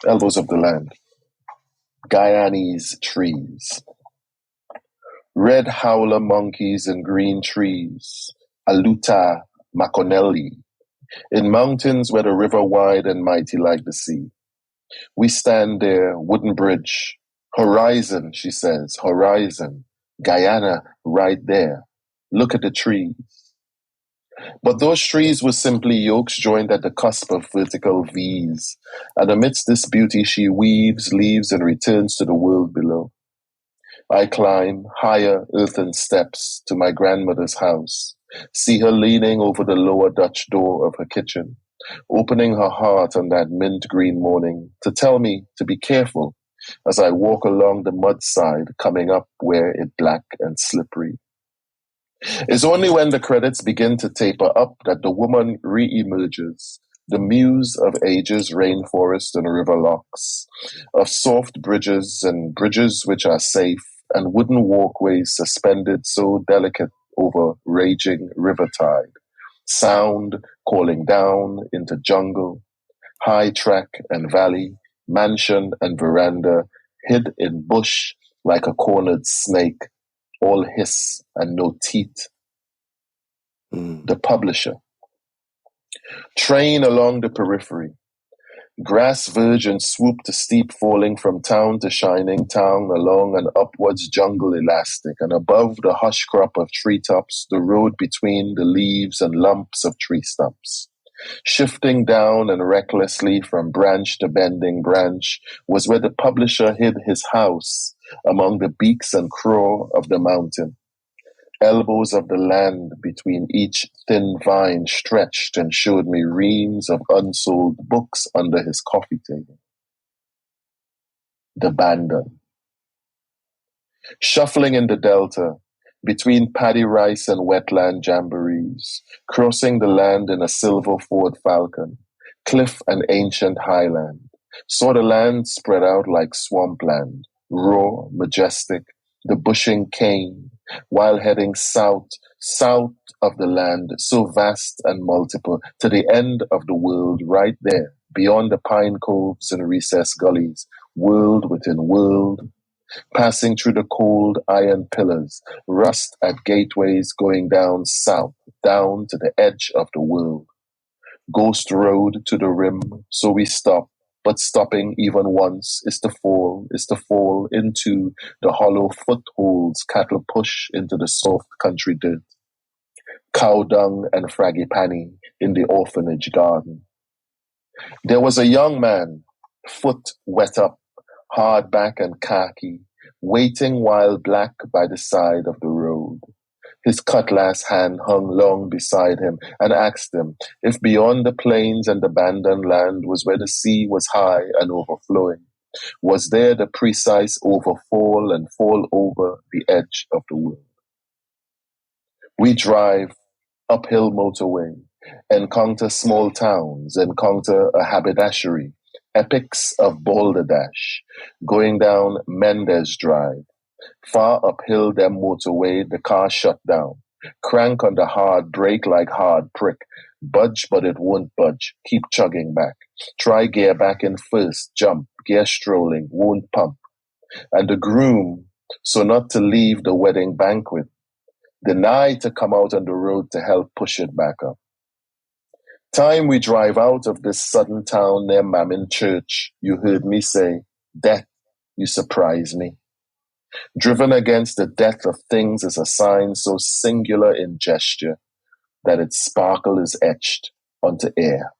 Elbows of the land. Guyanese trees. Red howler monkeys in green trees. Aluta Maconelli. In mountains where the river wide and mighty like the sea. We stand there, wooden bridge. Horizon, she says, horizon. Guyana, right there. Look at the trees. But those trees were simply yokes joined at the cusp of vertical V's, and amidst this beauty she weaves, leaves, and returns to the world below. I climb higher earthen steps to my grandmother's house, see her leaning over the lower Dutch door of her kitchen, opening her heart on that mint green morning to tell me to be careful as I walk along the mud side coming up where it black and slippery. It's only when the credits begin to taper up that the woman re-emerges, the muse of ages, rainforest and river locks, of soft bridges and bridges which are safe, and wooden walkways suspended so delicate over raging river tide, sound calling down into jungle, high track and valley, mansion and veranda, hid in bush like a cornered snake, all hiss and no teeth. The publisher. Train along the periphery. Grass verge and swoop to steep falling from town to shining town along an upwards jungle elastic, and above the hush crop of treetops, the road between the leaves and lumps of tree stumps. Shifting down and recklessly from branch to bending branch was where the publisher hid his house among the beaks and crow of the mountain. Elbows of the land between each thin vine stretched and showed me reams of unsold books under his coffee table. The Bandon. Shuffling in the delta, between paddy rice and wetland jamborees, crossing the land in a silver Ford Falcon, cliff and ancient highland, saw the land spread out like swampland, raw, majestic, the bushing cane, while heading south of the land, so vast and multiple, to the end of the world right there, beyond the pine coves and recessed gullies, world within world, passing through the cold iron pillars, rust at gateways going down south, down to the edge of the world. Ghost road to the rim, so we stop, but stopping even once is to fall into the hollow footholds cattle push into the soft country dirt. Cow dung and frangipani in the orphanage garden. There was a young man, foot wet up, hard back and khaki, waiting while black by the side of the road. His cutlass hand hung long beside him, and asked him if beyond the plains and abandoned land was where the sea was high and overflowing. Was there the precise overfall and fall over the edge of the world? We drive uphill motorway, encounter small towns, encounter a haberdashery, epics of balderdash, going down Mendes Drive. Far uphill them motorway, the car shut down. Crank on the hard brake like hard prick. Budge, but it won't budge. Keep chugging back. Try gear back in first. Jump. Gear strolling. Won't pump. And the groom, so not to leave the wedding banquet, deny to come out on the road to help push it back up. Time we drive out of this sudden town near Mammon Church, you heard me say, "Death, you surprise me." Driven against the death of things is a sign so singular in gesture that its sparkle is etched onto air.